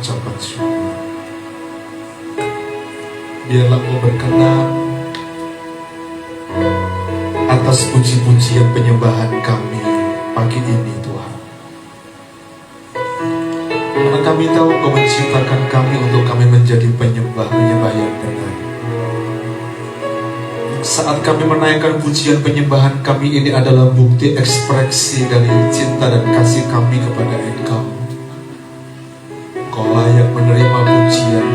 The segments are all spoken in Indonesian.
ucapan syukur. Biarlah Engkau berkenan atas puji-pujian penyembahan kami pagi ini Tuhan. Karena kami tahu Engkau menciptakan kami untuk kami menjadi penyembah yang benar. Saat kami menaikkan pujian penyembahan kami ini adalah bukti ekspresi dari cinta dan kasih kami kepada Engkau. Engkau layak menerima pujian,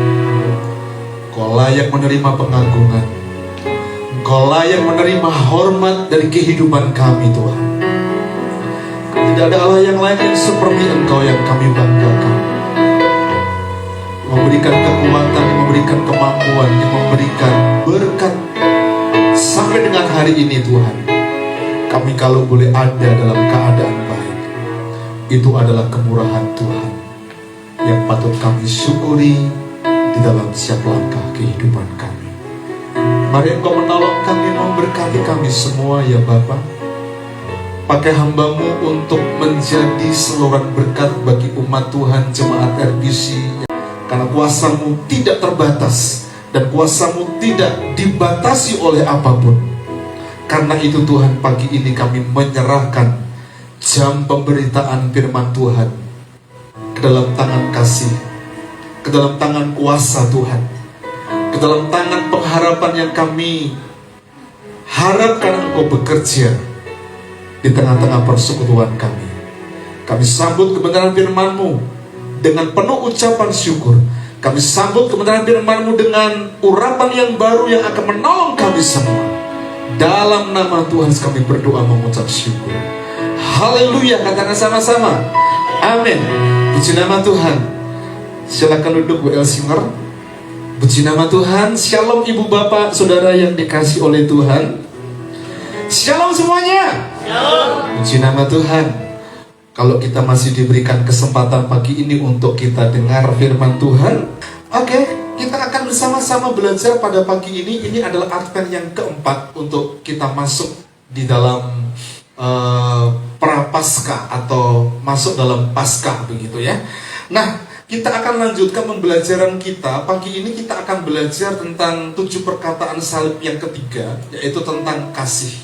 Engkau layak menerima pengagungan, Engkau layak menerima hormat dari kehidupan kami Tuhan. Tidak ada Allah yang lain yang seperti Engkau yang kami banggakan, memberikan kekuatan, memberikan kemampuan, yang memberikan berkat sampai dengan hari ini Tuhan. Kami kalau boleh ada dalam keadaan baik, itu adalah kemurahan Tuhan yang patut kami syukuri di dalam setiap langkah kehidupan kami. Mari Engkau menolong kami, memberkati kami semua ya Bapa. Pakai hamba-Mu untuk menjadi saluran berkat bagi umat Tuhan, jemaat RBC. Karena kuasa-Mu tidak terbatas dan kuasa-Mu tidak dibatasi oleh apapun. Karena itu Tuhan, pagi ini kami menyerahkan jam pemberitaan firman Tuhan ke dalam tangan kasih, ke dalam tangan kuasa Tuhan, ke dalam tangan pengharapan yang kami harapkan Engkau bekerja di tengah-tengah persekutuan kami. Kami sambut kebenaran firman-Mu dengan penuh ucapan syukur. Kami sambut kebenaran firman-Mu dengan urapan yang baru yang akan menolong kami semua. Dalam nama Tuhan kami berdoa mengucap syukur. Haleluya, katakan sama-sama. Amin. Puji nama Tuhan. Silakan duduk Bu Elsinger. Puji nama Tuhan. Shalom Ibu Bapak Saudara yang dikasih oleh Tuhan. Shalom semuanya. Shalom. Puji nama Tuhan. Kalau kita masih diberikan kesempatan pagi ini untuk kita dengar firman Tuhan, oke, kita akan bersama-sama belajar pada pagi ini. Ini adalah Advent yang keempat untuk kita masuk di dalam Prapaskah atau masuk dalam Paskah begitu ya. Nah, kita akan lanjutkan pembelajaran kita. Pagi ini kita akan belajar tentang 7 perkataan salib yang ketiga, yaitu tentang kasih.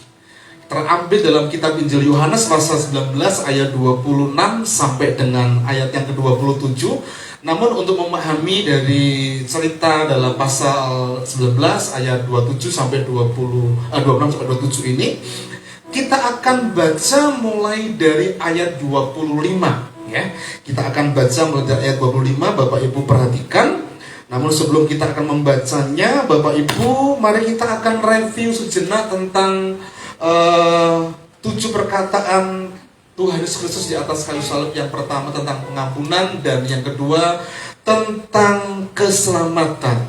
Terambil dalam kitab Injil Yohanes pasal 19 ayat 26 sampai dengan ayat yang ke-27. Namun untuk memahami dari cerita dalam pasal 19 ayat 27 sampai 26 sampai 27 ini, kita akan baca mulai dari ayat 25 ya. Kita akan baca mulai dari ayat 25, Bapak Ibu perhatikan. Namun sebelum kita akan membacanya, Bapak Ibu, mari kita akan review sejenak tentang 7 perkataan Tuhan Yesus Kristus di atas kayu salib. Yang pertama tentang pengampunan, dan yang kedua tentang keselamatan.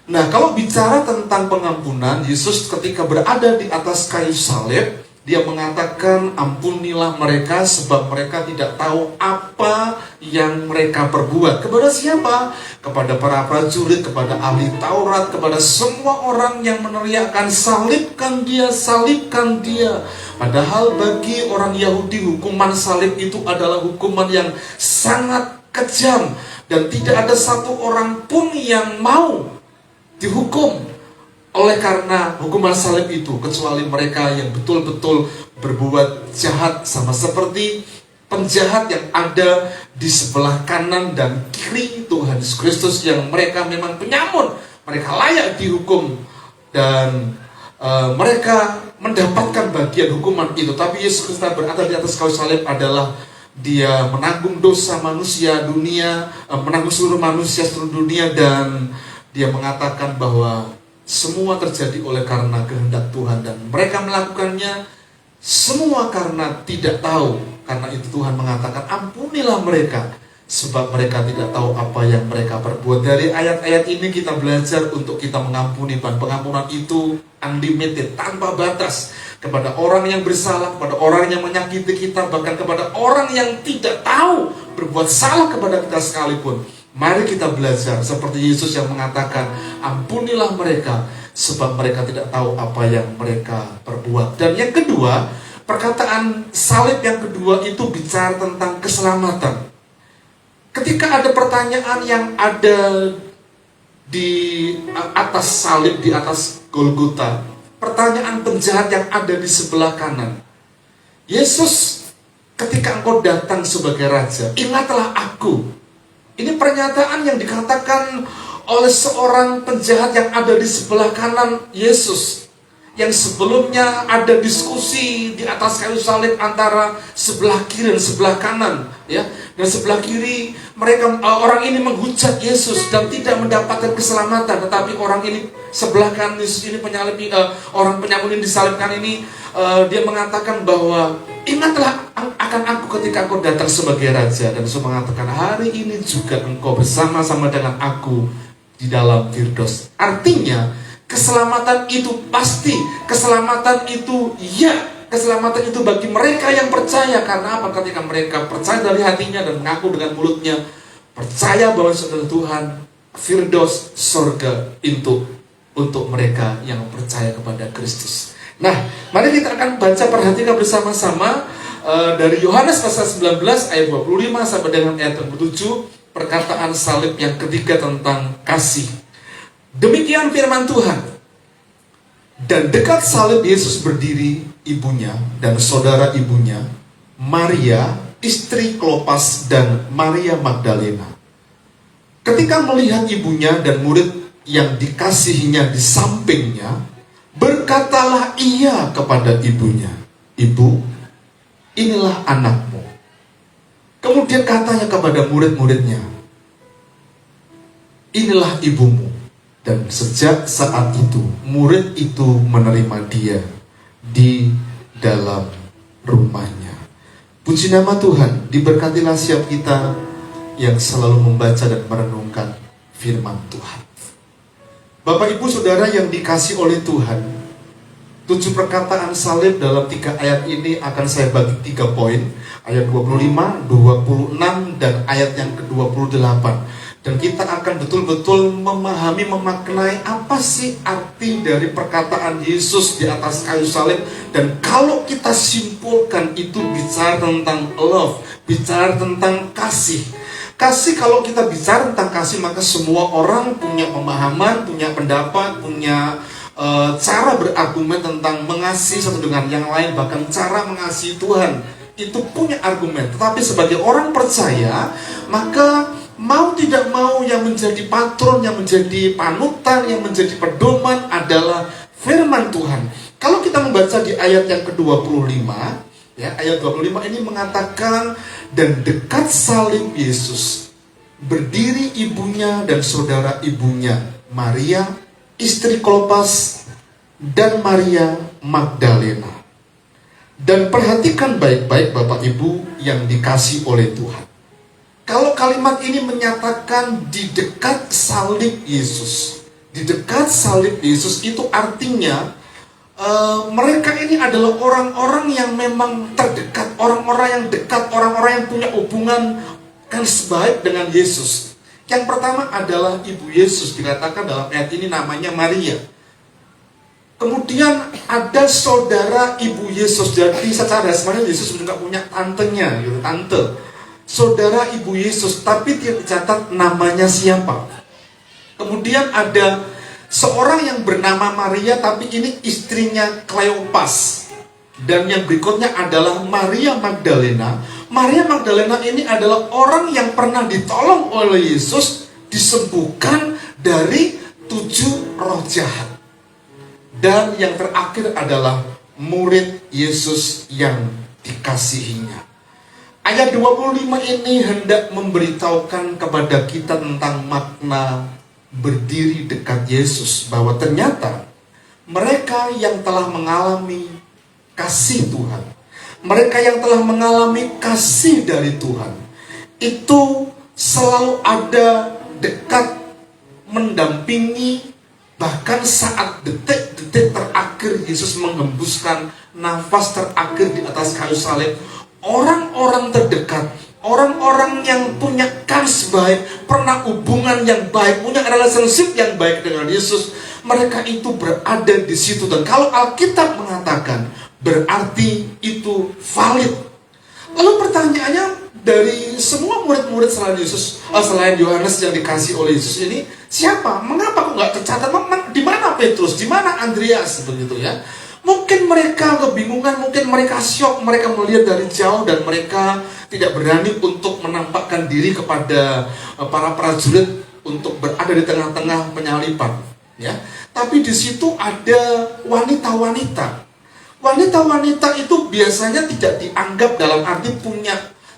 Nah, kalau bicara tentang pengampunan, Yesus ketika berada di atas kayu salib, Dia mengatakan, ampunilah mereka sebab mereka tidak tahu apa yang mereka perbuat. Kepada siapa? Kepada para prajurit, kepada ahli Taurat, kepada semua orang yang meneriakkan, salibkan dia, salibkan dia. Padahal bagi orang Yahudi, hukuman salib itu adalah hukuman yang sangat kejam. Dan tidak ada satu orang pun yang mau dihukum oleh karena hukuman salib itu, kecuali mereka yang betul-betul berbuat jahat, sama seperti penjahat yang ada di sebelah kanan dan kiri Tuhan Yesus Kristus, yang mereka memang penyamun, mereka layak dihukum dan mereka mendapatkan bagian hukuman itu. Tapi Yesus Kristus berada di atas kayu salib adalah Dia menanggung dosa manusia dunia, menanggung seluruh manusia seluruh dunia, dan Dia mengatakan bahwa semua terjadi oleh karena kehendak Tuhan, dan mereka melakukannya semua karena tidak tahu. Karena itu Tuhan mengatakan, ampunilah mereka sebab mereka tidak tahu apa yang mereka perbuat. Dari ayat-ayat ini kita belajar untuk kita mengampuni, dan pengampunan itu unlimited, tanpa batas, kepada orang yang bersalah, kepada orang yang menyakiti kita, bahkan kepada orang yang tidak tahu berbuat salah kepada kita sekalipun. Mari kita belajar seperti Yesus yang mengatakan, ampunilah mereka sebab mereka tidak tahu apa yang mereka perbuat. Dan yang kedua, perkataan salib yang kedua itu bicara tentang keselamatan. Ketika ada pertanyaan yang ada di atas salib, di atas Golgota, pertanyaan penjahat yang ada di sebelah kanan. Yesus, ketika engkau datang sebagai Raja, ingatlah aku. Ini pernyataan yang dikatakan oleh seorang penjahat yang ada di sebelah kanan Yesus. Yang sebelumnya ada diskusi di atas kayu salib antara sebelah kiri dan sebelah kanan, ya. Dan sebelah kiri orang ini menghujat Yesus dan tidak mendapatkan keselamatan, tetapi orang ini sebelah kanan Yesus ini orang penyamun ini disalibkan ini, dia mengatakan bahwa ingatlah akan aku ketika engkau datang sebagai Raja. Dan Yesus mengatakan hari ini juga engkau bersama-sama dengan aku di dalam Firdaus. Artinya keselamatan itu pasti, keselamatan itu keselamatan itu bagi mereka yang percaya. Karena apa? Ketika mereka percaya dari hatinya dan mengaku dengan mulutnya, percaya bahwa saudara Tuhan, Firdaus, sorga untuk mereka yang percaya kepada Kristus. Nah, mari kita akan perhatikan bersama-sama dari Yohanes pasal 19 ayat 25 sampai dengan ayat 27, perkataan salib yang ketiga tentang kasih. Demikian firman Tuhan. Dan dekat salib Yesus berdiri ibunya dan saudara ibunya, Maria, istri Klopas, dan Maria Magdalena. Ketika melihat ibunya dan murid yang dikasihinya di sampingnya, berkatalah ia kepada ibunya, "Ibu, inilah anakmu." Kemudian katanya kepada murid-muridnya, "Inilah ibumu." Dan sejak saat itu, murid itu menerima dia di dalam rumahnya. Puji nama Tuhan, diberkatilah setiap kita yang selalu membaca dan merenungkan firman Tuhan. Bapak Ibu Saudara yang dikasih oleh Tuhan, 7 perkataan salib dalam 3 ayat ini akan saya bagi 3 poin. Ayat 25, 26, dan ayat yang ke-28. Dan kita akan betul-betul memahami, memaknai apa sih arti dari perkataan Yesus di atas kayu salib. Dan kalau kita simpulkan itu bicara tentang love, bicara tentang kasih. Kasih, kalau kita bicara tentang kasih, maka semua orang punya pemahaman, punya pendapat, punya cara berargumen tentang mengasihi satu dengan yang lain. Bahkan cara mengasihi Tuhan itu punya argumen. Tetapi sebagai orang percaya, maka mau tidak mau yang menjadi patron, yang menjadi panutan, yang menjadi pedoman adalah firman Tuhan. Kalau kita membaca di ayat yang ke-25, ya, ayat 25 ini mengatakan, dan dekat salib Yesus berdiri ibunya dan saudara ibunya, Maria, istri Klopas, dan Maria Magdalena. Dan perhatikan baik-baik Bapak Ibu yang dikasih oleh Tuhan. Kalau kalimat ini menyatakan di dekat salib Yesus, di dekat salib Yesus, itu artinya mereka ini adalah orang-orang yang memang terdekat, orang-orang yang dekat, orang-orang yang punya hubungan kan sebaik dengan Yesus. Yang pertama adalah ibu Yesus, dikatakan dalam ayat ini namanya Maria. Kemudian ada saudara ibu Yesus. Jadi secara sebenarnya Yesus juga punya tantenya, gitu, tante. Saudara ibu Yesus, tapi tidak dicatat namanya siapa. Kemudian ada seorang yang bernama Maria, tapi ini istrinya Kleopas. Dan yang berikutnya adalah Maria Magdalena. Maria Magdalena ini adalah orang yang pernah ditolong oleh Yesus, disembuhkan dari 7 roh jahat. Dan yang terakhir adalah murid Yesus yang dikasihinya. Ayat 25 ini hendak memberitahukan kepada kita tentang makna berdiri dekat Yesus. Bahwa ternyata mereka yang telah mengalami kasih Tuhan, mereka yang telah mengalami kasih dari Tuhan, itu selalu ada dekat, mendampingi. Bahkan saat detik-detik terakhir Yesus menghembuskan nafas terakhir di atas kayu salib, orang-orang terdekat, orang-orang yang punya kans baik, pernah hubungan yang baik, punya relationship yang baik dengan Yesus, mereka itu berada di situ. Dan kalau Alkitab mengatakan, berarti itu valid. Lalu pertanyaannya, dari semua murid-murid selain Yohanes yang dikasih oleh Yesus ini, siapa? Mengapa kok nggak tercatat? Di mana Petrus? Di mana Andreas? Begitu ya. Mungkin mereka kebingungan, mungkin mereka syok, mereka melihat dari jauh dan mereka tidak berani untuk menampakkan diri kepada para prajurit untuk berada di tengah-tengah penyaliban. Ya, tapi di situ ada wanita-wanita. Wanita-wanita itu biasanya tidak dianggap dalam arti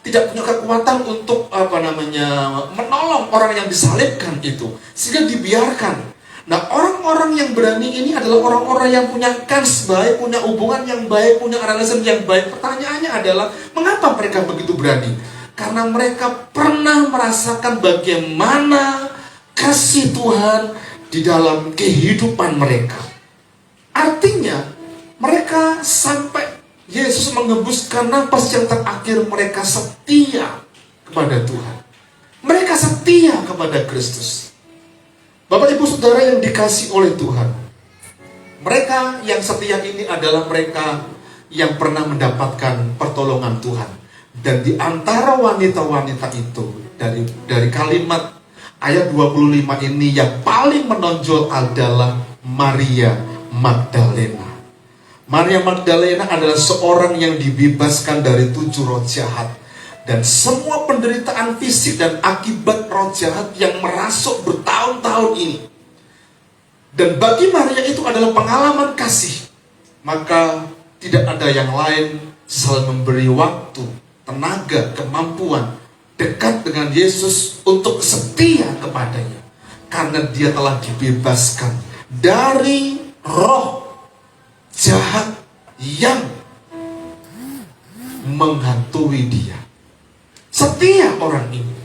tidak punya kekuatan untuk menolong orang yang disalibkan itu, sehingga dibiarkan. Nah, orang-orang yang berani ini adalah orang-orang yang punya kans baik, punya hubungan yang baik, punya relasi yang baik. Pertanyaannya adalah, mengapa mereka begitu berani? Karena mereka pernah merasakan bagaimana kasih Tuhan di dalam kehidupan mereka. Artinya, mereka sampai Yesus mengembuskan napas yang terakhir, mereka setia kepada Tuhan. Mereka setia kepada Kristus. Bapak Ibu Saudara yang dikasih oleh Tuhan, mereka yang setia ini adalah mereka yang pernah mendapatkan pertolongan Tuhan. Dan di antara wanita-wanita itu, dari kalimat ayat 25 ini yang paling menonjol adalah Maria Magdalena. Maria Magdalena adalah seorang yang dibebaskan dari 7 roh jahat. Dan semua penderitaan fisik dan akibat roh jahat yang merasuk bertahun-tahun ini. Dan bagi Maria itu adalah pengalaman kasih. Maka tidak ada yang lain selain memberi waktu, tenaga, kemampuan dekat dengan Yesus untuk setia kepadanya. Karena dia telah dibebaskan dari roh jahat yang menghantui dia. Setia orang ini.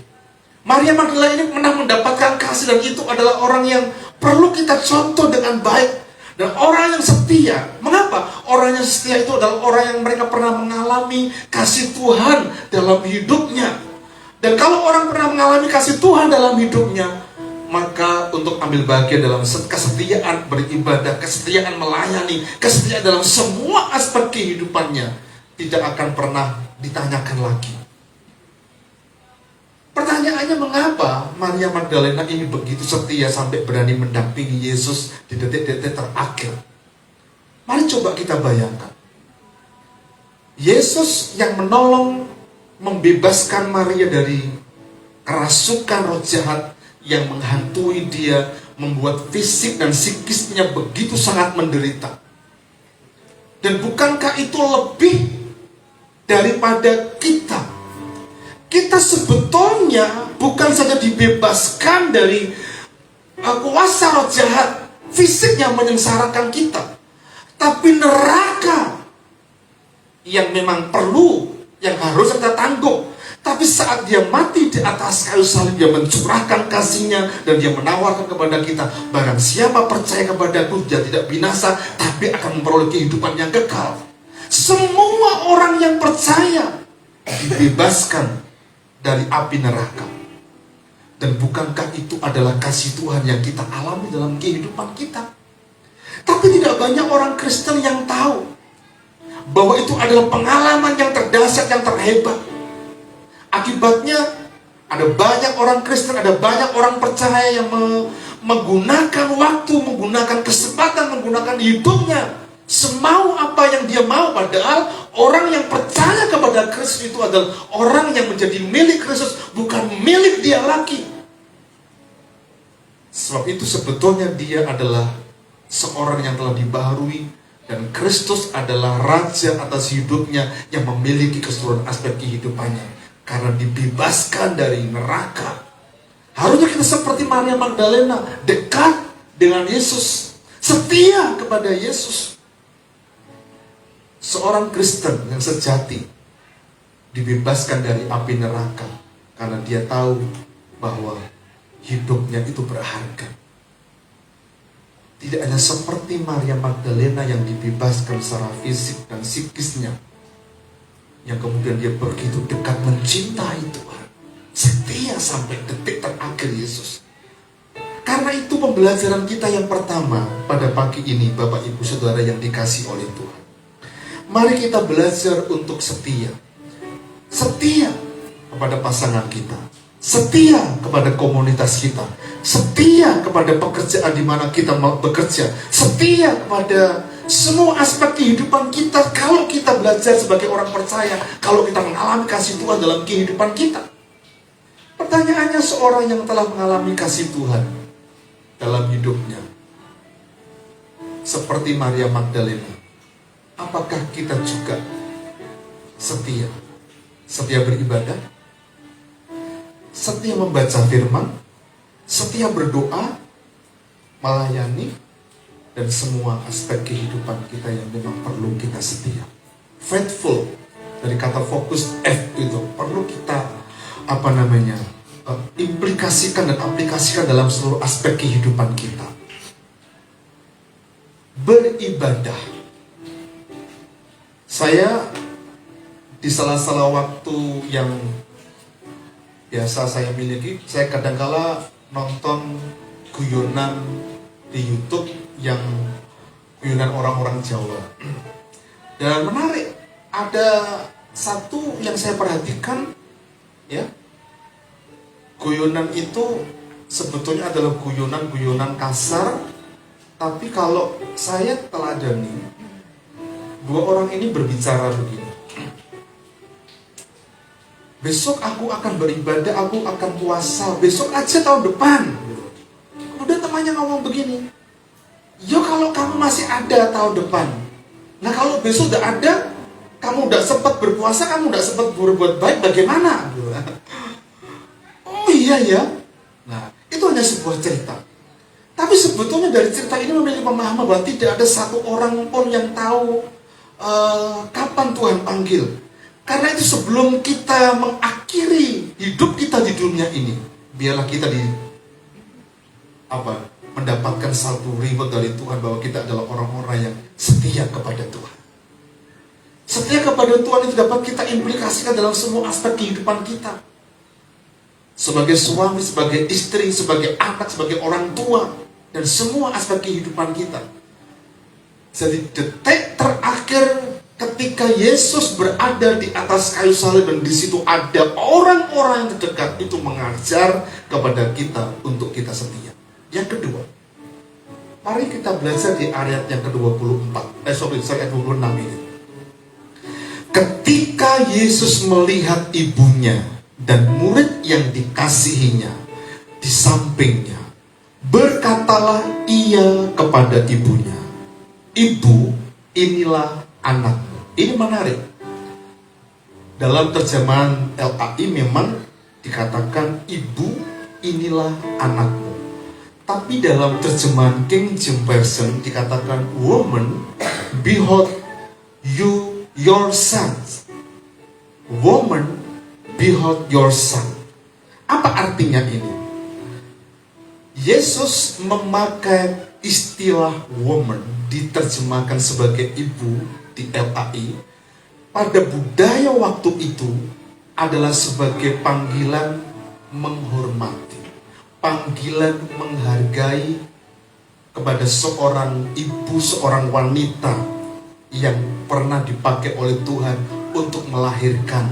Maria Magdalena ini pernah mendapatkan kasih, dan itu adalah orang yang perlu kita contoh dengan baik. Dan orang yang setia. Mengapa? Orang yang setia itu adalah orang yang mereka pernah mengalami kasih Tuhan dalam hidupnya. Dan kalau orang pernah mengalami kasih Tuhan dalam hidupnya, maka untuk ambil bagian dalam kesetiaan beribadah, kesetiaan melayani, kesetiaan dalam semua aspek kehidupannya, tidak akan pernah ditanyakan lagi. Pertanyaannya, mengapa Maria Magdalena ini begitu setia sampai berani mendampingi Yesus di detik-detik terakhir? Mari coba kita bayangkan. Yesus yang menolong, membebaskan Maria dari kerasukan roh jahat yang menghantui dia, membuat fisik dan psikisnya begitu sangat menderita. Dan bukankah itu lebih daripada kita? Kita sebetulnya bukan saja dibebaskan dari kuasa roh jahat fisik yang menyengsarakan kita, tapi neraka yang memang perlu, yang harus kita tanggung. Tapi saat dia mati di atas kayu salib, dia mencurahkan kasihnya dan dia menawarkan kepada kita, barang siapa percaya kepadaku, dia tidak binasa tapi akan memperoleh kehidupan yang kekal. Semua orang yang percaya dibebaskan dari api neraka. Dan bukankah itu adalah kasih Tuhan yang kita alami dalam kehidupan kita? Tapi tidak banyak orang Kristen yang tahu bahwa itu adalah pengalaman yang terdahsyat, yang terhebat. Akibatnya ada banyak orang Kristen, ada banyak orang percaya yang menggunakan waktu, menggunakan kesempatan, menggunakan hidupnya semau apa yang dia mau. Padahal orang yang percaya kepada Kristus itu adalah orang yang menjadi milik Kristus, bukan milik dia lagi. Sebab itu sebetulnya dia adalah seorang yang telah dibaharui, dan Kristus adalah raja atas hidupnya yang memiliki keseluruhan aspek kehidupannya. Karena dibebaskan dari neraka. Harusnya kita seperti Maria Magdalena, dekat dengan Yesus, setia kepada Yesus. Seorang Kristen yang sejati dibebaskan dari api neraka karena dia tahu bahwa hidupnya itu berharga. Tidak hanya seperti Maria Magdalena yang dibebaskan secara fisik dan psikisnya, yang kemudian dia begitu dekat mencintai Tuhan, setia sampai detik terakhir Yesus. Karena itu pembelajaran kita yang pertama pada pagi ini, Bapak Ibu Saudara yang dikasih oleh Tuhan, mari kita belajar untuk setia. Setia kepada pasangan kita, setia kepada komunitas kita, setia kepada pekerjaan di mana kita bekerja, setia kepada semua aspek kehidupan kita. Kalau kita belajar sebagai orang percaya, kalau kita mengalami kasih Tuhan dalam kehidupan kita. Pertanyaannya, seorang yang telah mengalami kasih Tuhan dalam hidupnya, seperti Maria Magdalena, apakah kita juga setia? Setia beribadah, setia membaca firman, setia berdoa, melayani, dan semua aspek kehidupan kita yang memang perlu kita setia. Faithful, dari kata fokus F itu, perlu kita implikasikan dan aplikasikan dalam seluruh aspek kehidupan kita. Beribadah. Saya di salah-salah waktu yang biasa saya miliki, saya kadangkala nonton guyonan di YouTube yang guyonan orang-orang Jawa. Dan menarik, ada satu yang saya perhatikan, ya. Guyonan itu sebetulnya adalah guyonan kasar, tapi kalau saya teladani, dua orang ini berbicara begini. Besok aku akan beribadah, aku akan puasa, besok aja tahun depan. Kemudian temannya ngomong begini, yo kalau kamu masih ada tahun depan, nah kalau besok udah ada, kamu udah sempat berpuasa, kamu udah sempat berbuat baik, bagaimana? Oh iya ya. Nah, itu hanya sebuah cerita. Tapi sebetulnya dari cerita ini memiliki pemahaman bahwa tidak ada satu orang pun yang tahu kapan Tuhan panggil. Karena itu sebelum kita mengakhiri hidup kita di dunia ini, biarlah kita mendapatkan satu reward dari Tuhan bahwa kita adalah orang-orang yang setia kepada Tuhan. Setia kepada Tuhan itu dapat kita implikasikan dalam semua aspek kehidupan kita. Sebagai suami, sebagai istri, sebagai anak, sebagai orang tua, dan semua aspek kehidupan kita. Jadi detik terakhir ketika Yesus berada di atas kayu salib dan di situ ada orang-orang yang terdekat, itu mengajar kepada kita untuk kita setia. Yang kedua, mari kita belajar di ayat yang ke-24. Ayat 26 ini. Ketika Yesus melihat ibunya dan murid yang dikasihinya di sampingnya, berkatalah ia kepada ibunya, "Ibu, inilah anakmu." Ini menarik. Dalam terjemahan LAI memang dikatakan ibu, inilah anakmu. Tapi dalam terjemahan King James Version dikatakan, "Woman, behold your son." Woman, behold your son. Apa artinya ini? Yesus memakai istilah woman, diterjemahkan sebagai ibu di LAI, pada budaya waktu itu adalah sebagai panggilan menghormati, panggilan menghargai kepada seorang ibu, seorang wanita yang pernah dipakai oleh Tuhan untuk melahirkan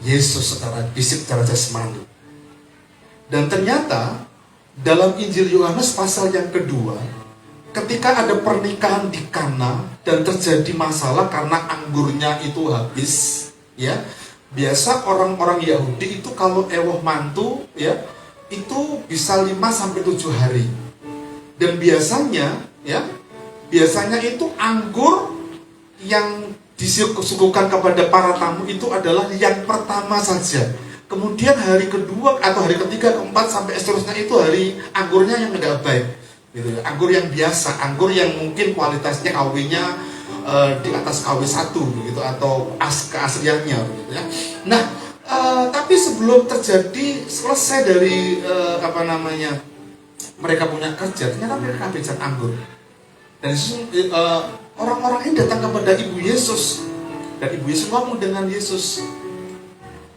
Yesus secara fisik, secara jasmani. Dan ternyata dalam Injil Yohanes pasal yang kedua, ketika ada pernikahan di Kana dan terjadi masalah karena anggurnya itu habis, ya. Biasa orang-orang Yahudi itu kalau ewoh mantu, ya, itu bisa 5-7 hari. Dan biasanya itu anggur yang disuguhkan kepada para tamu itu adalah yang pertama saja. Kemudian hari kedua atau hari ketiga, keempat sampai seterusnya itu hari anggurnya yang tidak baik. Gitu ya. Anggur yang biasa, anggur yang mungkin kualitasnya KW-nya di atas KW1 gitu, atau keasliannya gitu ya. Nah, tapi sebelum selesai dari mereka punya kerja, ternyata mereka kehabisan anggur. Dan orang-orang ini datang kepada Ibu Yesus, dan Ibu Yesus ngomong dengan Yesus,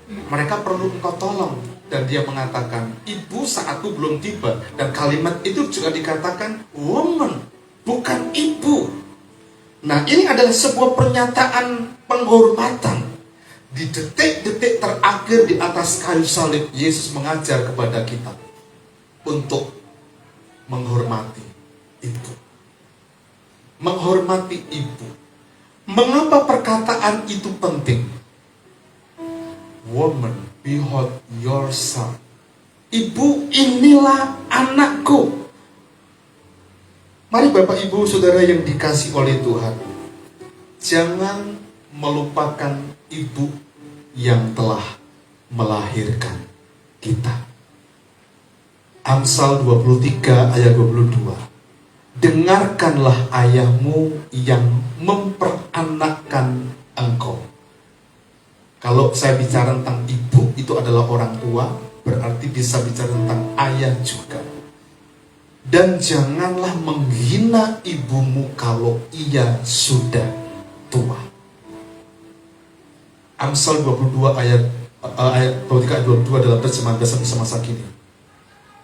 "Mereka perlu engkau tolong." Dan dia mengatakan, "Ibu, saatku belum tiba." Dan kalimat itu juga dikatakan woman, bukan ibu. Nah, ini adalah sebuah pernyataan penghormatan. Di detik-detik terakhir di atas kayu salib, Yesus mengajar kepada kita untuk menghormati ibu. Menghormati ibu. Mengapa perkataan itu penting? Woman, behold your son. Ibu, inilah anakku. Mari Bapak Ibu Saudara yang dikasih oleh Tuhan, jangan melupakan ibu yang telah melahirkan kita. Amsal 23 ayat 22. Dengarkanlah ayahmu yang memperanakkan engkau. Kalau saya bicara tentang ibu, itu adalah orang tua, berarti bisa bicara tentang ayah juga. Dan janganlah menghina ibumu kalau ia sudah tua. Amsal 22 ayat 23 ayat 22 dalam terjemahan bahasa Indonesia masa kini.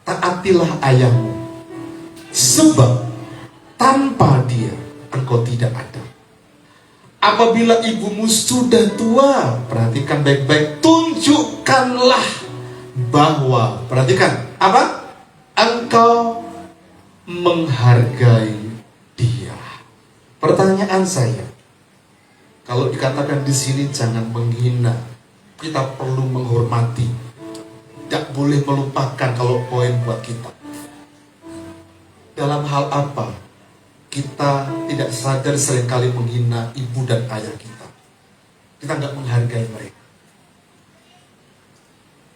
Taatilah ayahmu, sebab tanpa dia engkau tidak ada. Apabila ibumu sudah tua, perhatikan baik-baik, tunjukkanlah bahwa, perhatikan, apa? Engkau menghargai dia. Pertanyaan saya, kalau dikatakan di sini jangan menghina, kita perlu menghormati. Tidak boleh melupakan kalau poin buat kita. Dalam hal apa kita tidak sadar seringkali menghina ibu dan ayah kita? Kita nggak menghargai mereka.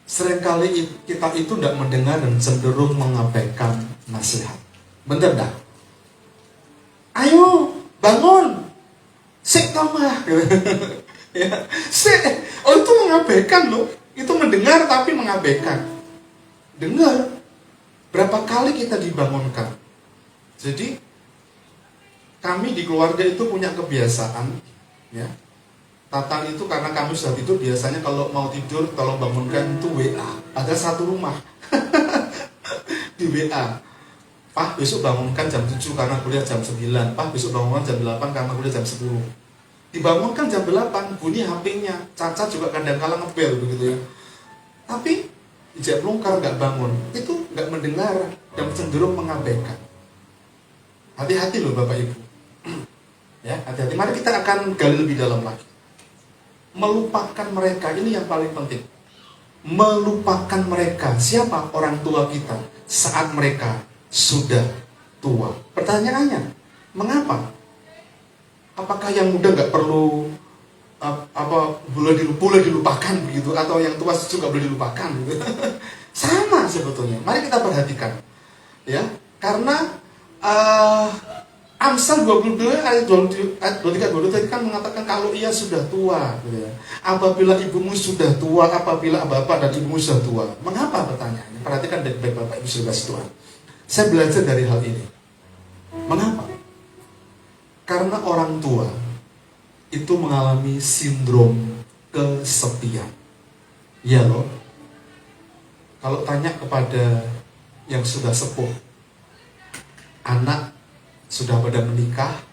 Seringkali kita itu tidak mendengar dan cenderung mengabaikan nasihat. Bener dah? Ayo bangun, sik tomah. Ya, sik. Oh, itu mengabaikan loh. Itu mendengar tapi mengabaikan. Dengar. Berapa kali kita dibangunkan. Jadi kami di keluarga itu punya kebiasaan, ya. Tatang itu karena kami sudah tidur, biasanya kalau mau tidur tolong bangunkan itu WA. Ada satu rumah di WA. Pak, besok bangunkan jam 7 karena kuliah jam 9. Pak, besok bangunkan jam 8 karena kuliah jam 10. Dibangunkan jam 8, bunyi HP-nya. Caca juga kadang-kala ngebel begitu ya. Tapi ijak pelungkar nggak bangun, itu nggak mendengar dan cenderung mengabaikan. Hati-hati loh Bapak Ibu. Ya, hati-hati. Mari kita akan gali lebih dalam lagi. Melupakan mereka, ini yang paling penting. Melupakan mereka. Siapa orang tua kita saat mereka sudah tua? Pertanyaannya, mengapa? Apakah yang muda nggak perlu boleh dilupakan begitu, atau yang tua juga boleh dilupakan gitu? Sama sebetulnya. Mari kita perhatikan, ya, karena Amsal 22 ayat 23 tadi kan mengatakan kalau ia sudah tua, gitu ya. Apabila ibumu sudah tua, apabila bapak dan ibumu sudah tua. Mengapa pertanyaannya? Perhatikan baik-baik Bapak Ibu Saudara Tuhan. Saya belajar dari hal ini. Mengapa? Karena orang tua itu mengalami sindrom kesepian. Ya loh. Kalau tanya kepada yang sudah sepuh, anak sudah pada menikah,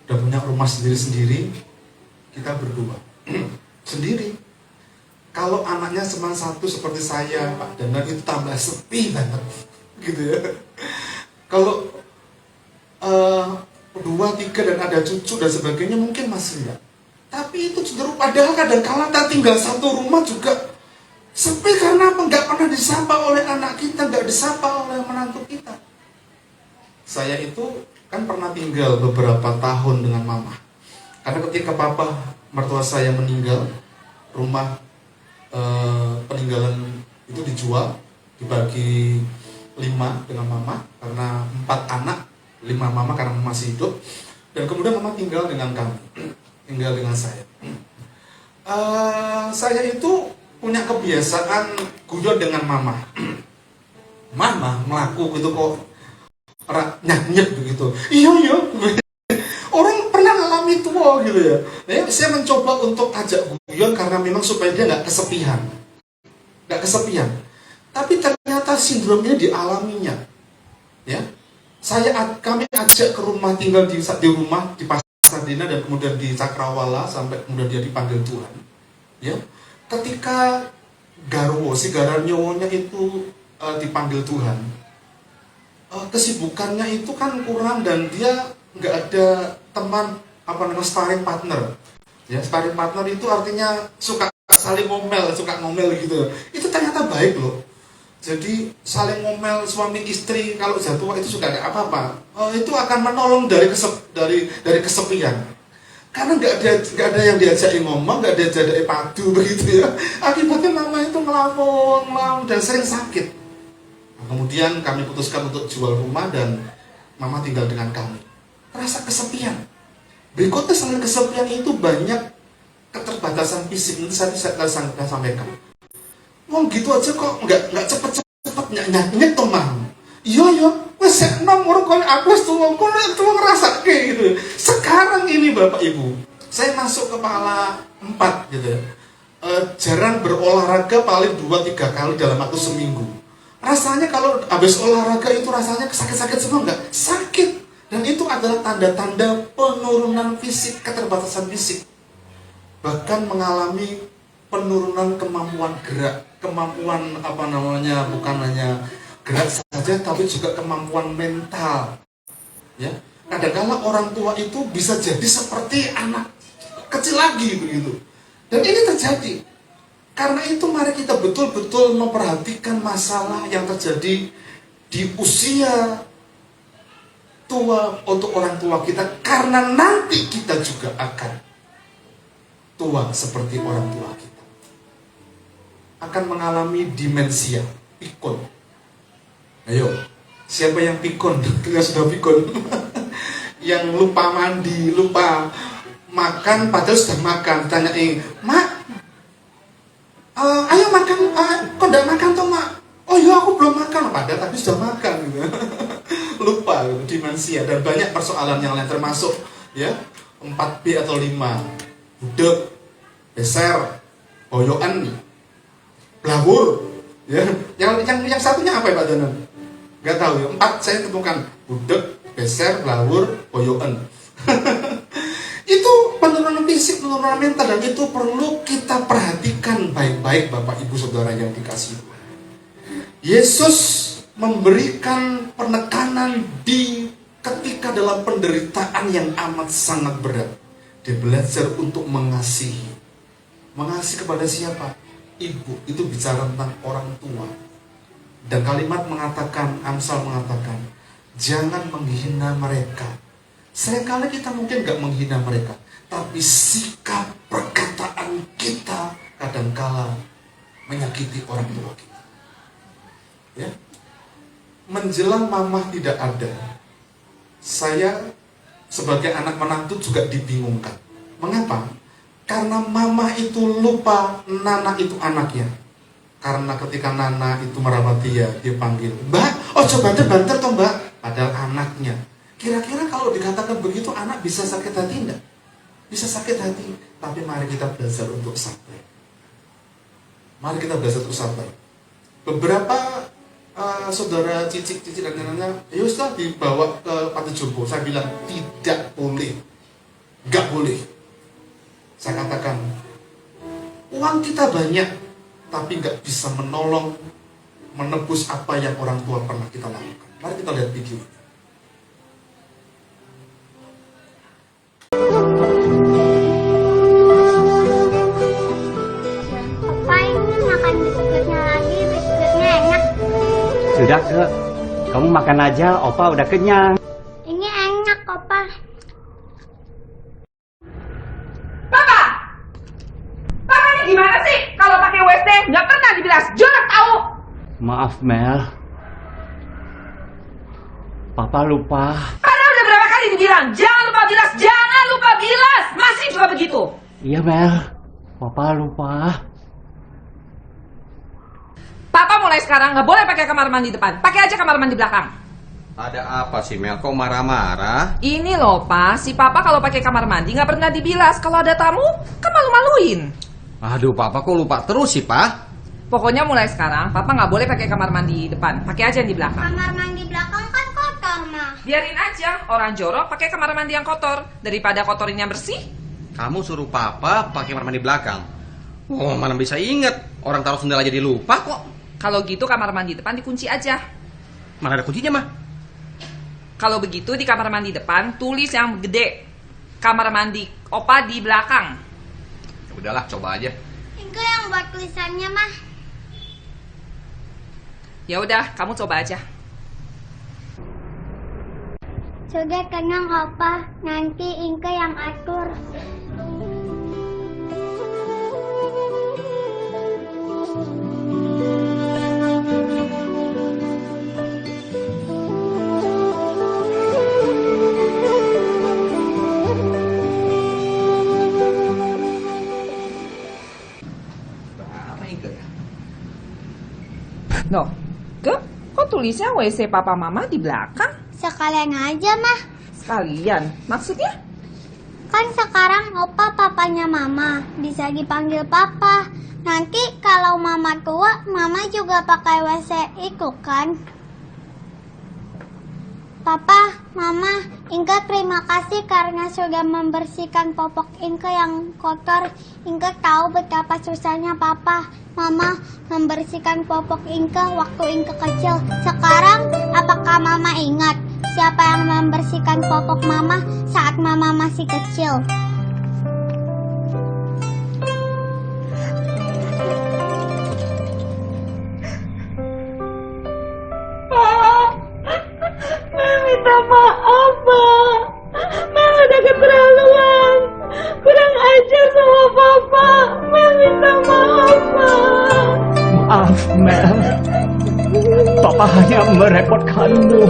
sudah punya rumah sendiri-sendiri, kita berdua sendiri. Kalau anaknya cuma satu seperti saya, Pak Danan, itu tambah sepi banget, gitu ya. Kalau 2, 3 dan ada cucu dan sebagainya mungkin masih enggak. Tapi itu cenderung, padahal kadang-kala kita tinggal satu rumah juga sepi karena apa? Nggak pernah disapa oleh anak kita, nggak disapa oleh menantu kita. Saya itu kan pernah tinggal beberapa tahun dengan mama. Karena ketika papa mertua saya meninggal, rumah peninggalan itu dijual, dibagi 5 dengan mama, karena 4 anak, 5 mama karena masih hidup. Dan kemudian mama tinggal dengan kami, tinggal dengan saya. Saya itu punya kebiasaan guyon dengan mama. Mama melaku gitu kok nyak-nyak begitu. Iya. Orang pernah ngalami tua gitu ya. Nah, saya mencoba untuk ajak guyon karena memang supaya dia nggak kesepian. Tapi ternyata sindromnya dialaminya. Ya. Kami ajak ke rumah, tinggal di rumah di Pasadena dan kemudian di Cakrawala sampai kemudian dia dipanggil Tuhan. Ya, ketika Garwo, si Garanyowonya itu dipanggil Tuhan, kesibukannya itu kan kurang dan dia nggak ada teman sparring partner. Ya, sparring partner itu artinya suka saling ngomel gitu. Itu ternyata baik loh. Jadi saling ngomel suami istri kalau jatuh itu sudah ada apa-apa, itu akan menolong dari kesepian. Karena nggak ada yang diajakin ngomong, nggak ada jadai padu begitu ya. Akibatnya mama itu ngelawong dan sering sakit. Nah, kemudian kami putuskan untuk jual rumah dan mama tinggal dengan kami. Rasa kesepian. Berikutnya selain kesepian itu banyak keterbatasan fisik. Itu saya sampaikan. Wong gitu aja kok nggak cepet nyet toh mam. Iya wes nomor kono aku wis tuwa ngerasa kayak gitu. Sekarang ini Bapak Ibu, saya masuk kepala 4 gitu ya. Jarang berolahraga, paling 2-3 kali dalam waktu seminggu. Rasanya kalau habis olahraga itu rasanya sakit-sakit semua enggak? Sakit. Dan itu adalah tanda-tanda penurunan fisik, keterbatasan fisik. Bahkan mengalami penurunan kemampuan gerak, kemampuan bukan hanya gerak saja tapi juga kemampuan mental. Ya, kadang-kala orang tua itu bisa jadi seperti anak kecil lagi begitu. Dan ini terjadi. Karena itu mari kita betul-betul memperhatikan masalah yang terjadi di usia tua untuk orang tua kita, karena nanti kita juga akan tua seperti orang tua kita. Akan mengalami demensia, pikun. Ayo, siapa yang pikun? Kita sudah pikun. Yang lupa mandi, lupa makan, padahal sudah makan. Tanyain, Mak, ayo makan, kok enggak makan toh Mak? Oh iya aku belum makan, padahal tapi sudah makan. Gitu. Lupa, gitu, demensia. Dan banyak persoalan yang lain termasuk ya 4B atau 5. Budek, beser, boyokan, blawur, ya. Yang satunya apa ya Pak Danan? Gak tahu ya. 4 saya temukan, budek, beser, blawur, boyokan. Itu penurunan fisik, penurunan mental, dan itu perlu kita perhatikan baik-baik Bapak Ibu Saudara yang dikasihi Tuhan. Yesus memberikan penekanan ketika dalam penderitaan yang amat sangat berat. Dia belajar untuk mengasihi. Mengasihi kepada siapa? Ibu. Itu bicara tentang orang tua. Dan kalimat mengatakan, Amsal mengatakan, jangan menghina mereka. Seringkali kita mungkin gak menghina mereka, tapi sikap perkataan kita kadangkala menyakiti orang tua kita. Ya. Menjelang mama tidak ada, saya sebagai anak menantu juga dibingungkan. Mengapa? Karena mama itu lupa Nana itu anaknya. Karena ketika Nana itu merawat dia panggil, Mbak, oh coba banter toh Mbak, padahal anaknya. Kira-kira kalau dikatakan begitu, anak bisa sakit hati enggak? Bisa sakit hati, tapi mari kita belajar untuk sabar. Mari kita belajar untuk sabar. Beberapa saudara cicik dan neneknya, ya sudah dibawa ke panti jompo. Saya bilang tidak boleh, nggak boleh. Saya katakan uang kita banyak, tapi nggak bisa menolong, menebus apa yang orang tua pernah kita lakukan. Mari kita lihat video. Sudah, Kak. Kamu makan aja, Opa udah kenyang. Ini enak, Opa. Papa! Papa ini gimana sih? Kalau pakai WC nggak pernah dibilas, jorok tahu. Maaf, Mel. Papa lupa. Padahal udah berapa kali dibilang, jangan lupa bilas, jangan lupa bilas. Masih juga begitu. Iya, Mel. Papa lupa. Papa mulai sekarang nggak boleh pakai kamar mandi depan, pakai aja kamar mandi belakang. Ada apa sih Mel? Kok marah-marah? Ini loh Pak, si Papa kalau pakai kamar mandi nggak pernah dibilas. Kalau ada tamu, kan malu-maluin. Aduh, Papa kok lupa terus sih, Pak? Pokoknya mulai sekarang, Papa nggak boleh pakai kamar mandi depan, pakai aja yang di belakang. Kamar mandi belakang kan kotor, Ma. Biarin aja, orang jorok pakai kamar mandi yang kotor daripada kotorin yang bersih. Kamu suruh Papa pakai kamar mandi belakang. Oh, mana bisa inget. Orang taruh sendal aja dilupa kok. Kalau gitu kamar mandi depan dikunci aja. Mana ada kuncinya, mah? Kalau begitu di kamar mandi depan tulis yang gede. Kamar mandi opa di belakang. Ya udahlah, coba aja. Inke yang buat tulisannya mah. Ya udah, kamu coba aja. Sudah kenyang opa, nanti Inke yang atur. Apa itu ya? No, kok tulisnya WC papa mama di belakang? Sekalian aja mah. Sekalian, maksudnya? Kan sekarang opa papanya mama, bisa dipanggil papa. Nanti kalau mama tua, mama juga pakai WC itu kan? Papa, mama, Inke terima kasih karena sudah membersihkan popok Inke yang kotor. Inke tahu betapa susahnya papa, mama membersihkan popok Inke waktu Inke kecil. Sekarang, apakah mama ingat siapa yang membersihkan popok mama saat mama masih kecil? Minta maaf, Pak. Mel udah keterlaluan. Kurang ajar sama Papa. Mel minta maaf, Pak. Maaf, Mel. Papa hanya merepotkanmu.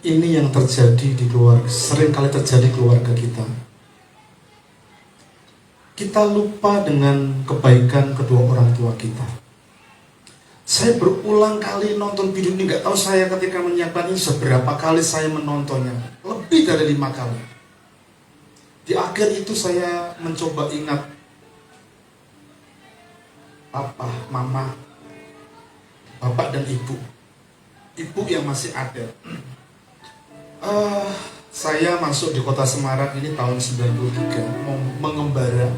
Ini yang terjadi di keluarga, sering kali terjadi di keluarga kita. Kita lupa dengan kebaikan kedua orang tua kita. Saya berulang kali nonton video ini, nggak tahu saya ketika menyiapkan ini seberapa kali saya menontonnya, lebih dari 5 kali. Di akhir itu saya mencoba ingat papa, mama, bapak dan ibu yang masih ada. Saya masuk di kota Semarang ini tahun 93, mau mengembara.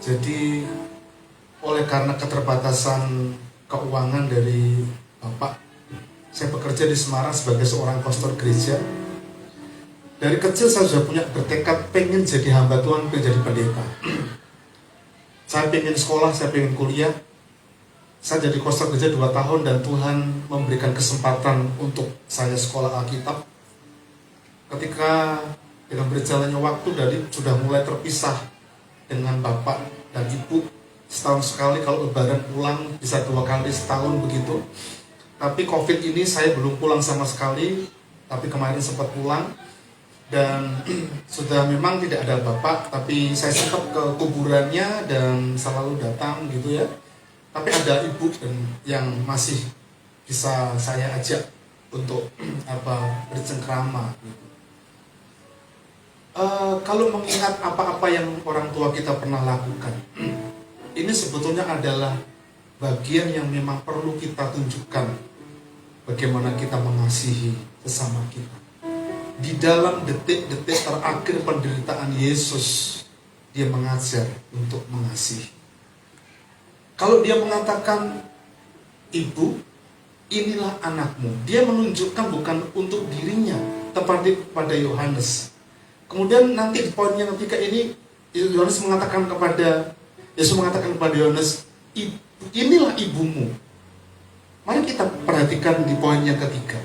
Jadi oleh karena keterbatasan keuangan dari bapak, saya bekerja di Semarang sebagai seorang pastor gereja. Dari kecil saya sudah punya bertekad pengen jadi hamba Tuhan, pengen jadi pendeta. Saya pengen sekolah, saya pengen kuliah. Saya jadi pastor gereja 2 tahun dan Tuhan memberikan kesempatan untuk saya sekolah Alkitab. Ketika dengan berjalannya waktu dari sudah mulai terpisah dengan bapak dan ibu, setahun sekali kalau lebaran pulang, bisa 2 kali setahun begitu. Tapi COVID ini saya belum pulang sama sekali, tapi kemarin sempat pulang dan sudah memang tidak ada bapak, tapi saya sempat ke kuburannya dan selalu datang gitu ya. Tapi ada ibu dan yang masih bisa saya ajak untuk bercengkrama gitu. Kalau mengingat apa-apa yang orang tua kita pernah lakukan, ini sebetulnya adalah bagian yang memang perlu kita tunjukkan bagaimana kita mengasihi sesama kita. Di dalam detik-detik terakhir penderitaan Yesus, dia mengajar untuk mengasihi. Kalau dia mengatakan, ibu, inilah anakmu, dia menunjukkan bukan untuk dirinya, tetapi pada Yohanes. Kemudian nanti di poin yang ketiga ini, Yesus mengatakan kepada Yohanes, inilah ibumu. Mari kita perhatikan di poin yang ketiga.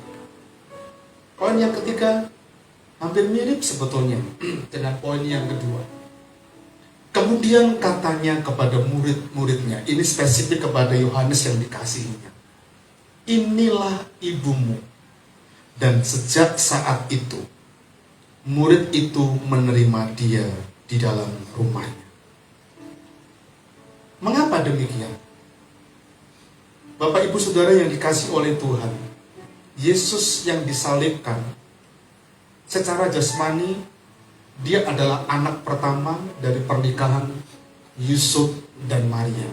Poin yang ketiga hampir mirip sebetulnya dengan poin yang kedua. Kemudian katanya kepada murid-muridnya, ini spesifik kepada Yohanes yang dikasihinya, inilah ibumu. Dan sejak saat itu, murid itu menerima dia di dalam rumahnya. Mengapa demikian? Bapak ibu saudara yang dikasih oleh Tuhan, Yesus yang disalibkan secara jasmani Dia adalah anak pertama dari pernikahan Yusuf dan Maria.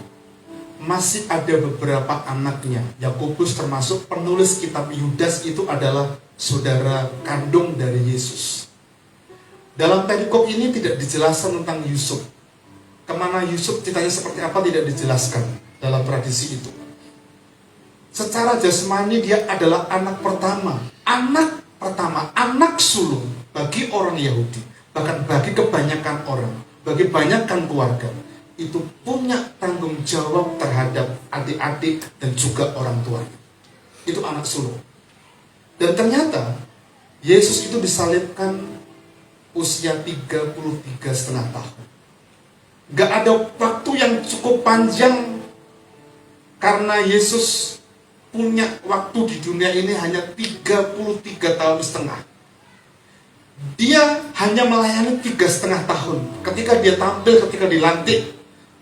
Masih ada beberapa anaknya. Yakobus termasuk penulis kitab Yudas itu adalah saudara kandung dari Yesus. Dalam perikop ini tidak dijelaskan tentang Yusuf. Kemana Yusuf ceritanya seperti apa tidak dijelaskan dalam tradisi itu. Secara jasmani dia adalah anak pertama, anak sulung bagi orang Yahudi. Bahkan bagi kebanyakan orang, bagi kebanyakan keluarga, itu punya tanggung jawab terhadap adik-adik dan juga orang tuanya. Itu anak sulung. Dan ternyata Yesus itu disalibkan usia 33,5 tahun. Gak ada waktu yang cukup panjang karena Yesus punya waktu di dunia ini hanya 33,5 tahun. Dia hanya melayani 3,5 tahun. Ketika dia tampil, ketika dilantik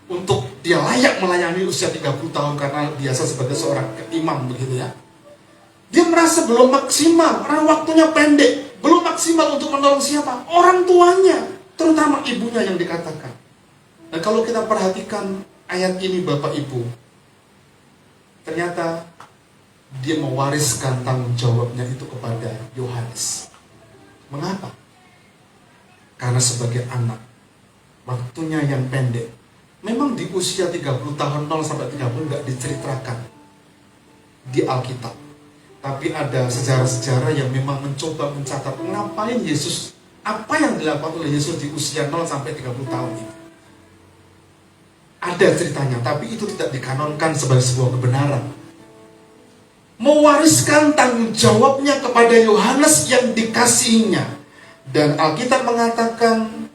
untuk dia layak melayani usia 30 tahun karena biasa sebagai seorang imam begitu ya. Dia merasa belum maksimal karena waktunya pendek, belum maksimal untuk menolong siapa? Orang tuanya, terutama ibunya yang dikatakan. Dan kalau kita perhatikan ayat ini Bapak Ibu, ternyata dia mewariskan tanggung jawabnya itu kepada Yohanes. Mengapa? Karena sebagai anak, waktunya yang pendek. Memang di usia 30 tahun 0 sampai 30 nggak diceritakan di Alkitab. Tapi ada sejarah-sejarah yang memang mencoba mencatat ngapain Yesus, apa yang dilakukan oleh Yesus di usia 0 sampai 30 tahun itu. Ada ceritanya, tapi itu tidak dikanonkan sebagai sebuah kebenaran. Mewariskan tanggung jawabnya kepada Yohanes yang dikasihinya. Dan Alkitab mengatakan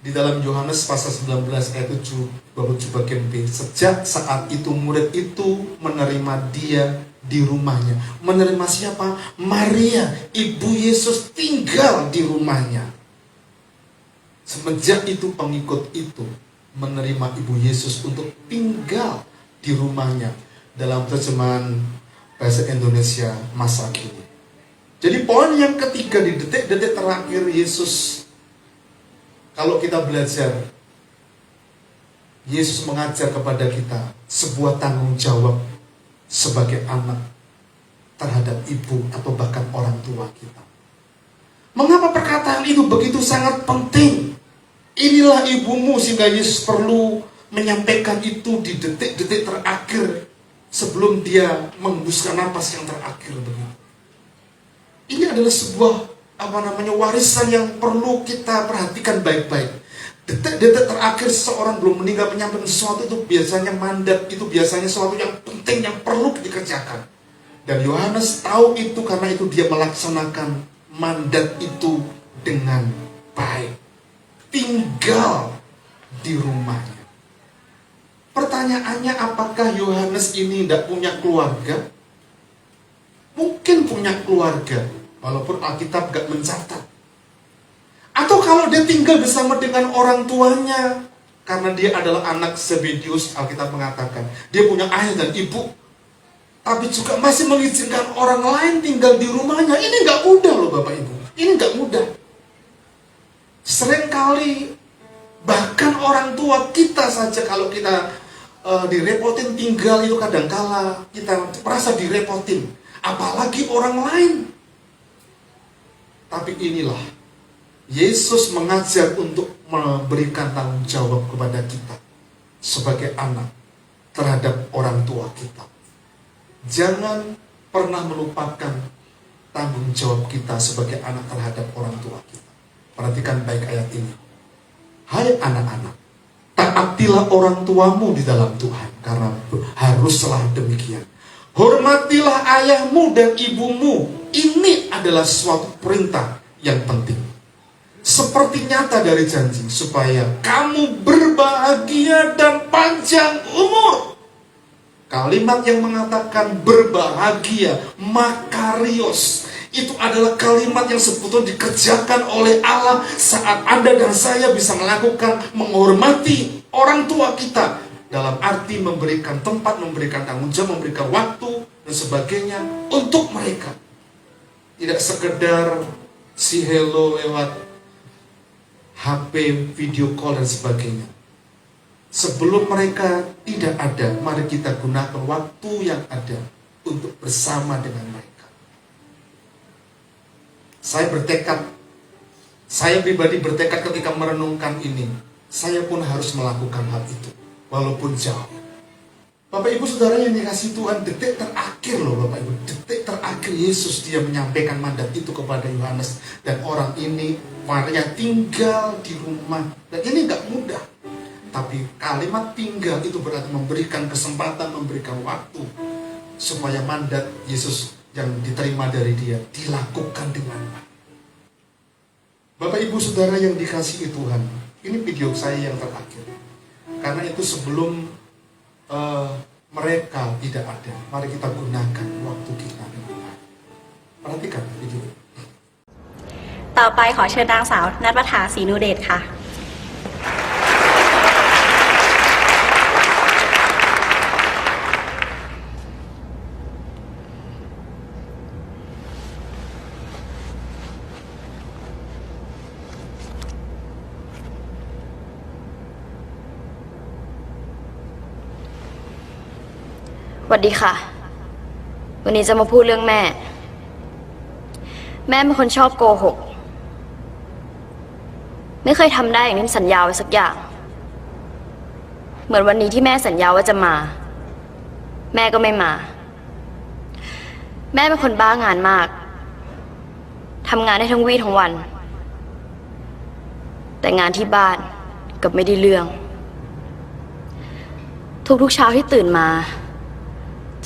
di dalam Yohanes pasal 19 ayat 7 bagian B, sejak saat itu murid itu menerima dia di rumahnya. Menerima siapa? Maria, ibu Yesus tinggal di rumahnya. Semenjak itu pengikut itu menerima ibu Yesus untuk tinggal di rumahnya. Dalam terjemahan bahasa Indonesia masa kini. Jadi poin yang ketiga di detik-detik terakhir Yesus, kalau kita belajar, Yesus mengajar kepada kita sebuah tanggung jawab sebagai anak terhadap ibu atau bahkan orang tua kita. Mengapa perkataan itu begitu sangat penting? Inilah ibumu, sehingga Yesus perlu menyampaikan itu di detik-detik terakhir sebelum dia menghembuskan napas yang terakhir begitu. Ini adalah sebuah warisan yang perlu kita perhatikan baik-baik. Detik-detik terakhir seseorang belum meninggal menyampaikan sesuatu itu biasanya mandat, itu biasanya sesuatu yang penting yang perlu dikerjakan. Dan Yohanes tahu itu, karena itu dia melaksanakan mandat itu dengan baik. Tinggal di rumahnya. Pertanyaannya, apakah Yohanes ini tidak punya keluarga? Mungkin punya keluarga, walaupun Alkitab gak mencatat. Atau kalau dia tinggal bersama dengan orang tuanya, karena dia adalah anak Zebedius, Alkitab mengatakan dia punya ayah dan ibu, tapi juga masih mengizinkan orang lain tinggal di rumahnya. Ini gak mudah loh Bapak Ibu. Ini gak mudah. Seringkali bahkan orang tua kita saja kalau kita direpotin tinggal itu kadangkala kita merasa direpotin, apalagi orang lain. Tapi inilah Yesus mengajar untuk memberikan tanggung jawab kepada kita sebagai anak terhadap orang tua kita. Jangan pernah melupakan tanggung jawab kita sebagai anak terhadap orang tua kita. Perhatikan baik ayat ini. Hai anak-anak, taatilah orang tuamu di dalam Tuhan, karena haruslah demikian. Hormatilah ayahmu dan ibumu. Ini adalah suatu perintah yang penting. Seperti nyata dari janji, supaya kamu berbahagia dan panjang umur. Kalimat yang mengatakan berbahagia, makarios, itu adalah kalimat yang sebetulnya dikerjakan oleh Allah saat Anda dan saya bisa melakukan, menghormati orang tua kita. Dalam arti memberikan tempat, memberikan tanggung jawab, memberikan waktu, dan sebagainya untuk mereka. Tidak sekedar si hello lewat HP, video call dan sebagainya. Sebelum mereka tidak ada, mari kita gunakan waktu yang ada untuk bersama dengan mereka. Saya bertekad, saya pribadi bertekad ketika merenungkan ini, saya pun harus melakukan hal itu, walaupun jauh. Bapak Ibu Saudara yang dikasih Tuhan, detik terakhir loh Bapak Ibu, detik terakhir Yesus dia menyampaikan mandat itu kepada Yohanes, dan orang ini Maria tinggal di rumah, dan ini gak mudah. Tapi kalimat tinggal itu berarti memberikan kesempatan, memberikan waktu supaya mandat Yesus yang diterima dari dia dilakukan dengan baik. Bapak Ibu Saudara yang dikasihi Tuhan, ini video saya yang terakhir. Karena itu sebelum mereka tidak ada, mari kita gunakan waktu kita dengan baik. Perhatikan video ini. ต่อไปขอเชิญนางสาวณัฐฐาศรีนูเดชค่ะ สวัสดีค่ะ วันนี้จะมาพูดเรื่องแม่ แม่เป็นคนชอบโกหก ไม่เคยทำได้อย่างที่สัญญาไว้สักอย่าง เหมือนวันนี้ที่แม่สัญญาว่าจะมา แม่ก็ไม่มา แม่เป็นคนบ้างานมาก ทำงานได้ทั้งวี่ทั้งวัน แต่งานที่บ้านกลับไม่ได้เรื่อง ทุกๆเช้าที่ตื่นมา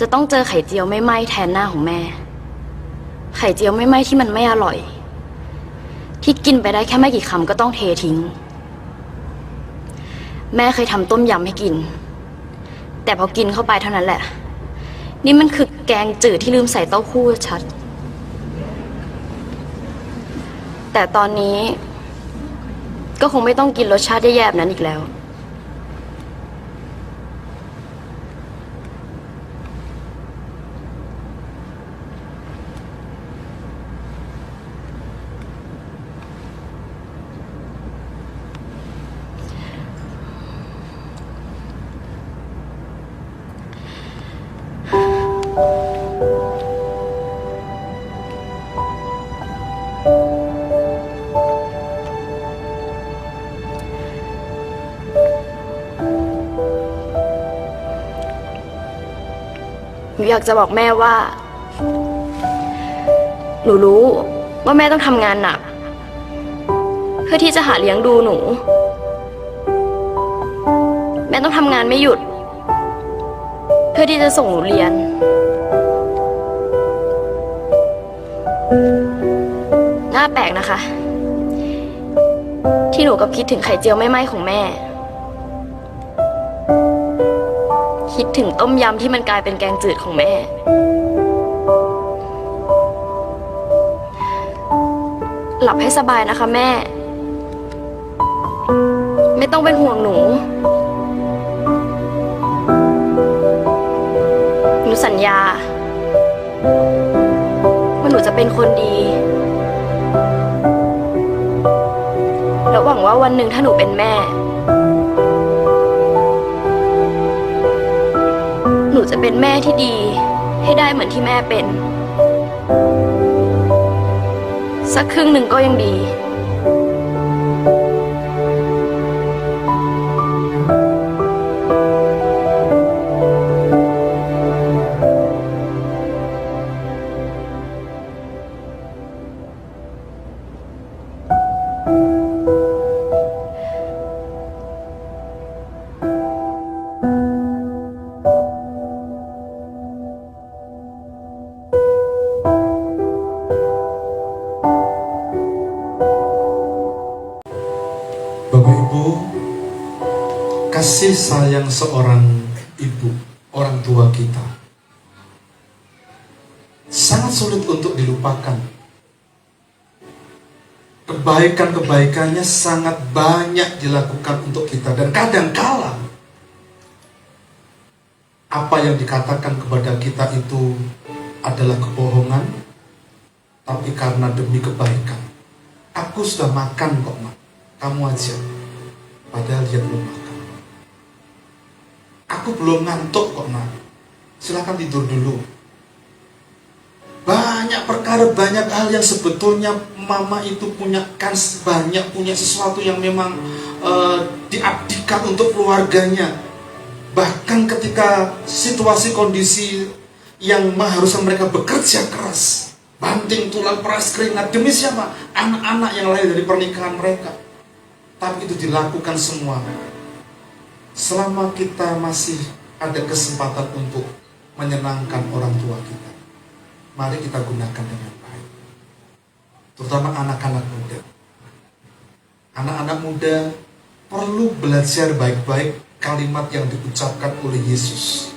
จะต้องเจอไข่เจียวไม่ไหม้แทนหน้าของแม่ ไข่เจียวไม่ไหม้ที่มันไม่อร่อย ที่กินไปได้แค่ไม่กี่คำก็ต้องเททิ้ง แม่เคยทำต้มยำให้กิน แต่พอกินเข้าไปเท่านั้นแหละ นี่มันคือแกงจืดที่ลืมใส่เต้าหู้ชัด แต่ตอนนี้ก็คงไม่ต้องกินรสชาติแย่ๆแบบนั้นอีกแล้ว หนูอยากจะบอกแม่ว่า หนูรู้ว่าแม่ต้องทำงานหนัก เพื่อที่จะหาเลี้ยงดูหนู แม่ต้องทำงานไม่หยุด เพื่อที่จะส่งหนูเรียน น่าแปลกนะคะ ที่หนูกับคิดถึงไข่เจียวไม่ไหม้ของแม่ คิดถึงต้มยำที่มันกลายเป็นแกงจืดของแม่ หลับให้สบายนะคะแม่ ไม่ต้องเป็นห่วงหนู หนูสัญญาว่าหนูจะเป็นคนดี แล้วหวังว่าวันหนึ่งถ้าหนูเป็นแม่ หนูจะเป็นแม่ที่ดีให้ได้เหมือนที่แม่เป็น สักครึ่งหนึ่งก็ยังดี Bapak Ibu, kasih sayang seorang ibu, orang tua kita sangat sulit untuk dilupakan. Kebaikan-kebaikannya sangat banyak dilakukan untuk kita, dan kadangkala apa yang dikatakan kepada kita itu adalah kebohongan, tapi karena demi kebaikan. Aku sudah makan kok, Mak. kamu aja, padahal dia belum makan. Aku belum ngantuk kok nak, silakan tidur dulu. Banyak perkara, banyak hal yang sebetulnya mama itu punya kans banyak, punya sesuatu yang memang diabdikan untuk keluarganya. Bahkan ketika situasi kondisi yang mengharuskan mereka bekerja keras, banting tulang, peras keringat, demi siapa? Anak-anak yang lahir dari pernikahan mereka. Tapi itu dilakukan semua selama kita masih ada kesempatan untuk menyenangkan orang tua kita. Mari kita gunakan dengan baik. Terutama anak-anak muda. Anak-anak muda perlu belajar baik-baik kalimat yang diucapkan oleh Yesus.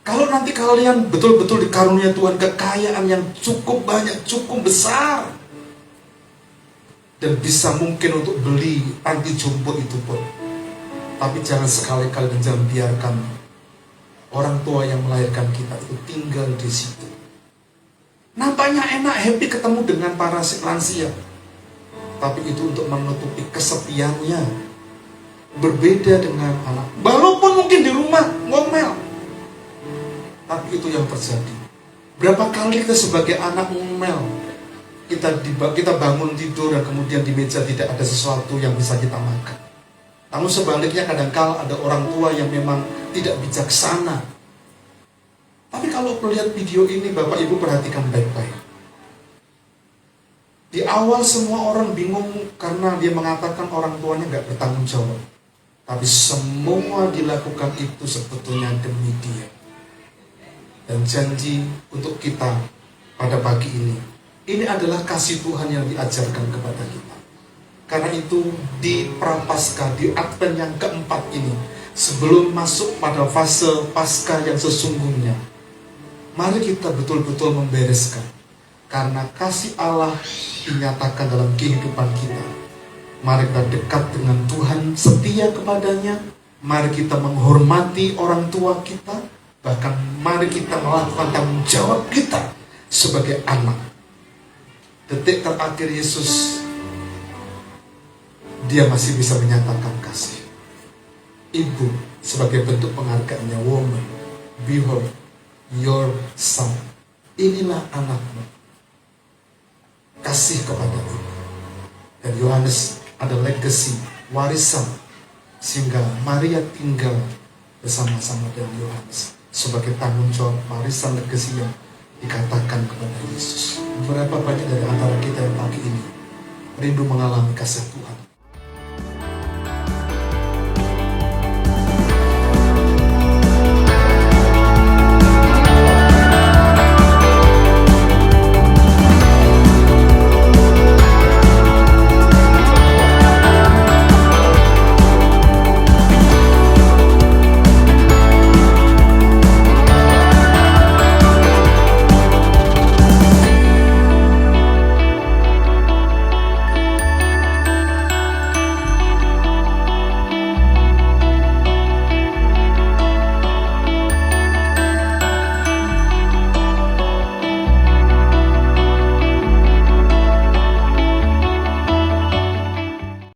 Kalau nanti kalian betul-betul dikarunia Tuhan kekayaan yang cukup banyak, cukup besar, dan bisa mungkin untuk beli panti jompo itu pun, tapi jangan sekali-kali dan jangan biarkan orang tua yang melahirkan kita itu tinggal di situ. Nampaknya enak, happy ketemu dengan para lansia, tapi itu untuk menutupi kesepiannya. Berbeda dengan anak, walaupun mungkin di rumah ngomel, tapi itu yang terjadi. Berapa kali kita sebagai anak ngomel, kita bangun tidur dan kemudian di meja tidak ada sesuatu yang bisa kita makan. Namun sebaliknya kadang-kala ada orang tua yang memang tidak bijaksana. Tapi kalau melihat video ini, Bapak Ibu perhatikan baik-baik. Di awal semua orang bingung karena dia mengatakan orang tuanya gak bertanggung jawab. Tapi semua dilakukan itu sebetulnya demi dia. Dan janji untuk kita pada pagi ini adalah kasih Tuhan yang diajarkan kepada kita. Karena itu di Prapaskah, di Advent yang keempat ini, sebelum masuk pada fase Paskah yang sesungguhnya, mari kita betul-betul membereskan. Karena kasih Allah dinyatakan dalam kehidupan kita. Mari kita dekat dengan Tuhan, setia kepadanya. Mari kita menghormati orang tua kita. Bahkan mari kita melakukan tanggung jawab kita sebagai anak. Detik terakhir Yesus, dia masih bisa menyatakan kasih. Ibu sebagai bentuk penghargaannya, woman, behold your son. Inilah anakmu. Kasih kepada ibu. Dan Yohanes ada legacy, warisan, sehingga Maria tinggal bersama-sama dengan Yohanes sebagai tanggung jawab warisan legacy yang dikatakan kepada Yesus. Berapa banyak dari antara kita yang pagi ini rindu mengalami kasih Tuhan,